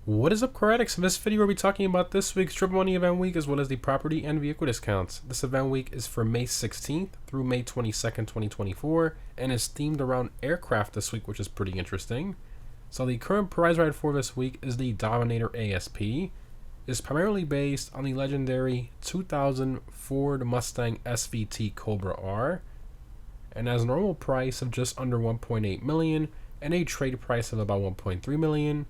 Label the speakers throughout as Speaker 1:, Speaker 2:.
Speaker 1: What is up, car addicts? In this video, we'll be talking about this week's Triple Money Event Week as well as the property and vehicle discounts. This event week is from May 16th through May 22nd, 2024, and is themed around aircraft this week, which is pretty interesting. So the current prize ride for this week is the Dominator ASP. It's primarily based on the legendary 2000 Ford Mustang SVT Cobra R, and has a normal price of just under 1.8 million and a trade price of about 1.3 million.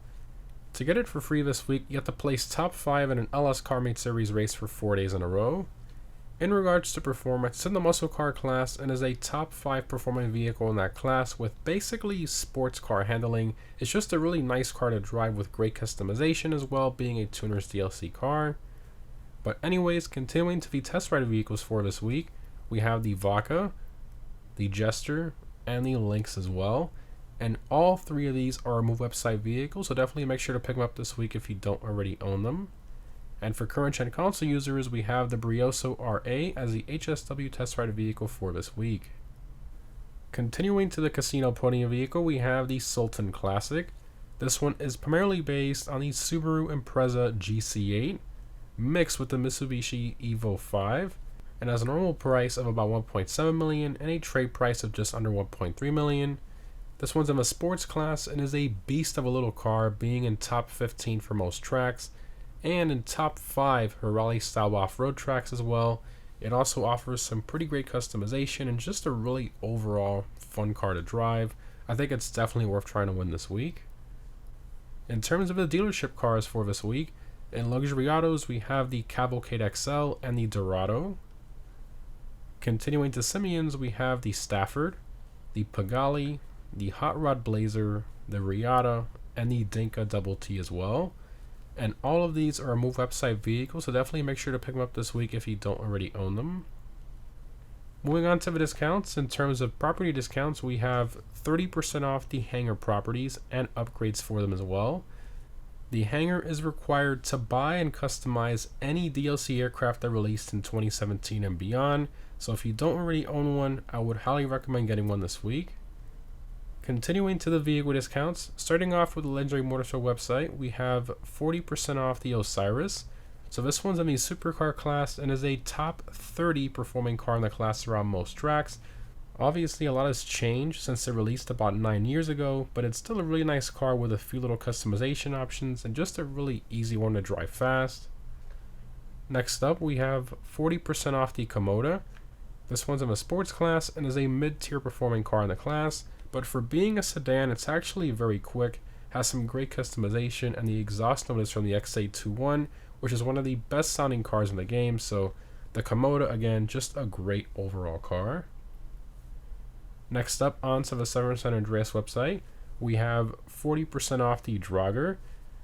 Speaker 1: To get it for free this week, you have to place top 5 in an LS CarMate Series race for 4 days in a row. In regards to performance, it's in the muscle car class and is a top 5 performing vehicle in that class with basically sports car handling. It's just a really nice car to drive with great customization as well, being a tuner's DLC car. But anyways, continuing to the test ride vehicles for this week, we have the Vaca, the Jester, and the Lynx as well. And all 3 of these are Move website vehicles, so definitely make sure to pick them up this week if you don't already own them. And for current gen console users, we have the Brioso RA as the HSW test ride vehicle for this week. Continuing to the casino podium vehicle, we have the Sultan Classic. This one is primarily based on the Subaru Impreza GC8 mixed with the Mitsubishi Evo 5 and has a normal price of about 1.7 million and a trade price of just under 1.3 million. This one's in the sports class and is a beast of a little car, being in top 15 for most tracks and in top 5 for rally style off-road tracks as well. It also offers some pretty great customization and just a really overall fun car to drive. I think it's definitely worth trying to win this week. In terms of the dealership cars for this week, in luxury autos we have the Cavalcade XL and the Dorado. Continuing to Simeons, we have the Stafford, the Pagali, the Hot Rod Blazer, the Riata, and the Dinka Double T as well. And all of these are Move website vehicles, so definitely make sure to pick them up this week if you don't already own them. Moving on to the discounts, in terms of property discounts, we have 30% off the hangar properties and upgrades for them as well. The hangar is required to buy and customize any DLC aircraft that released in 2017 and beyond, so if you don't already own one, I would highly recommend getting one this week. Continuing to the vehicle discounts, starting off with the Legendary Motorsport website, we have 40% off the Osiris. So this one's in the supercar class and is a top 30 performing car in the class around most tracks. Obviously a lot has changed since it released about 9 years ago, but it's still a really nice car with a few little customization options and just a really easy one to drive fast. Next up we have 40% off the Komoda. This one's in the sports class and is a mid-tier performing car in the class. But for being a sedan, it's actually very quick, has some great customization, and the exhaust note is from the X821, which is one of the best sounding cars in the game, so the Komoda, again, just a great overall car. Next up, onto the Severance San Andreas website, we have 40% off the Drager.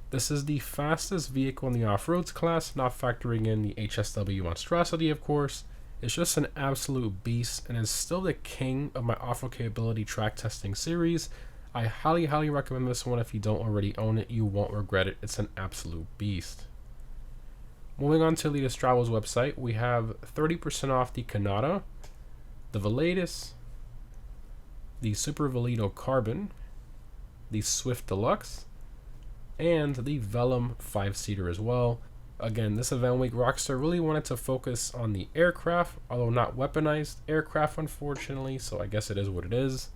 Speaker 1: This is the fastest vehicle in the off-roads class, not factoring in the HSW monstrosity, of course. It's just an absolute beast and is still the king of my off-road capability track testing series. I highly recommend this one if you don't already own it. You won't regret it. It's an absolute beast. Moving on to the Estrabo's website, we have 30% off the Canada, the Veladus, the Super Velido Carbon, the Swift Deluxe, and the Velum 5-seater as well. Again, this event week, Rockstar really wanted to focus on the aircraft, although not weaponized aircraft, unfortunately, so I guess it is what it is.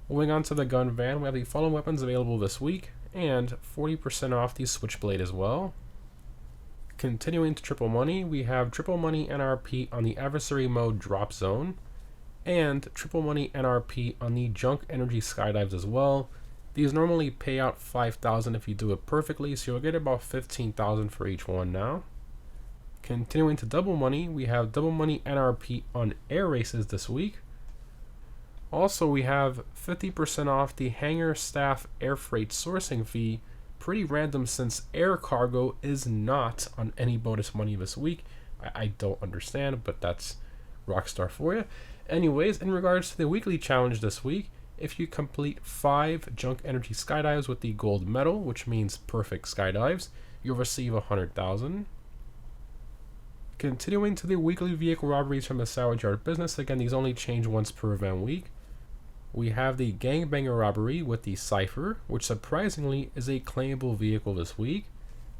Speaker 1: Moving on to the gun van, we have the following weapons available this week, and 40% off the Switchblade as well. Continuing to Triple Money, we have Triple Money NRP on the Adversary Mode Drop Zone, and Triple Money NRP on the Junk Energy Skydives as well. These normally pay out $5,000 if you do it perfectly, so you'll get about $15,000 for each one now. Continuing to Double Money, we have Double Money NRP on air races this week. Also, we have 50% off the hangar staff air freight sourcing fee. Pretty random since air cargo is not on any bonus money this week. I don't understand, but that's Rockstar for you. Anyways, in regards to the weekly challenge this week, if you complete 5 Junk Energy Skydives with the gold medal, which means perfect skydives, you'll receive $100,000. Continuing to the weekly vehicle robberies from the Salvage Yard business, again, these only change once per event week. We have the Gangbanger Robbery with the Cypher, which surprisingly is a claimable vehicle this week.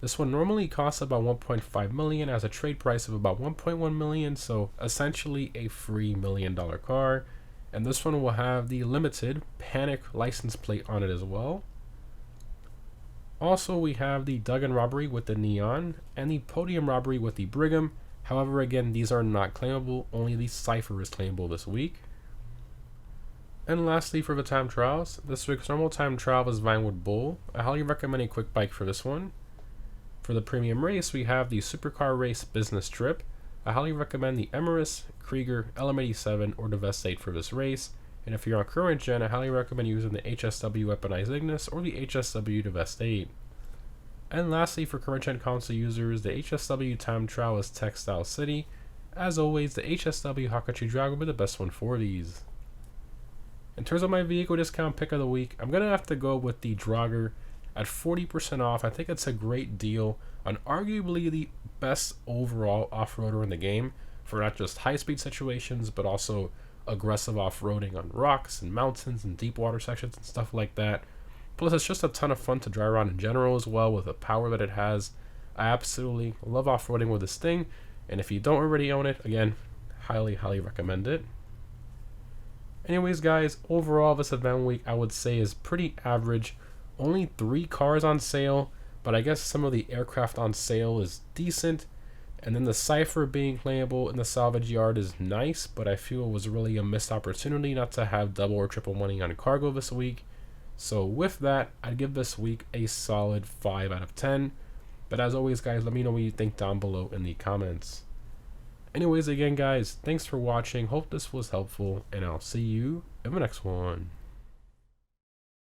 Speaker 1: This one normally costs about 1.5 million, has a trade price of about 1.1 million, so essentially a free $1 million car. And this one will have the limited Panic license plate on it as well. Also, we have the Duggan Robbery with the Neon and the Podium Robbery with the Brigham. However, again, these are not claimable, only the Cypher is claimable this week. And lastly, for the time trials, this week's normal time trial is Vinewood Bull. I highly recommend a quick bike for this one. For the premium race, we have the Supercar Race Business Trip. I highly recommend the Emirates, Krieger, LM87, or the Vest 8 for this race. And if you're on current gen, I highly recommend using the HSW Weaponized Ignis or the HSW the Vest 8. And lastly, for current gen console users, the HSW time trial is Textile City. As always, the HSW Hakachi Drag will be the best one for these. In terms of my vehicle discount pick of the week, I'm going to have to go with the Drager at 40% off. I think it's a great deal on arguably the best overall off-roader in the game for not just high-speed situations, but also aggressive off-roading on rocks and mountains and deep water sections and stuff like that. Plus, it's just a ton of fun to drive around in general as well with the power that it has. I absolutely love off-roading with this thing, and if you don't already own it, again, highly recommend it. Anyways, guys, overall this event week I would say is pretty average. Only 3 cars on sale, but I guess some of the aircraft on sale is decent. And then the Cypher being playable in the salvage yard is nice, but I feel it was really a missed opportunity not to have double or triple money on cargo this week. So with that, I'd give this week a solid 5 out of 10. But as always, guys, let me know what you think down below in the comments. Anyways, again, guys, thanks for watching. Hope this was helpful, and I'll see you in the next one.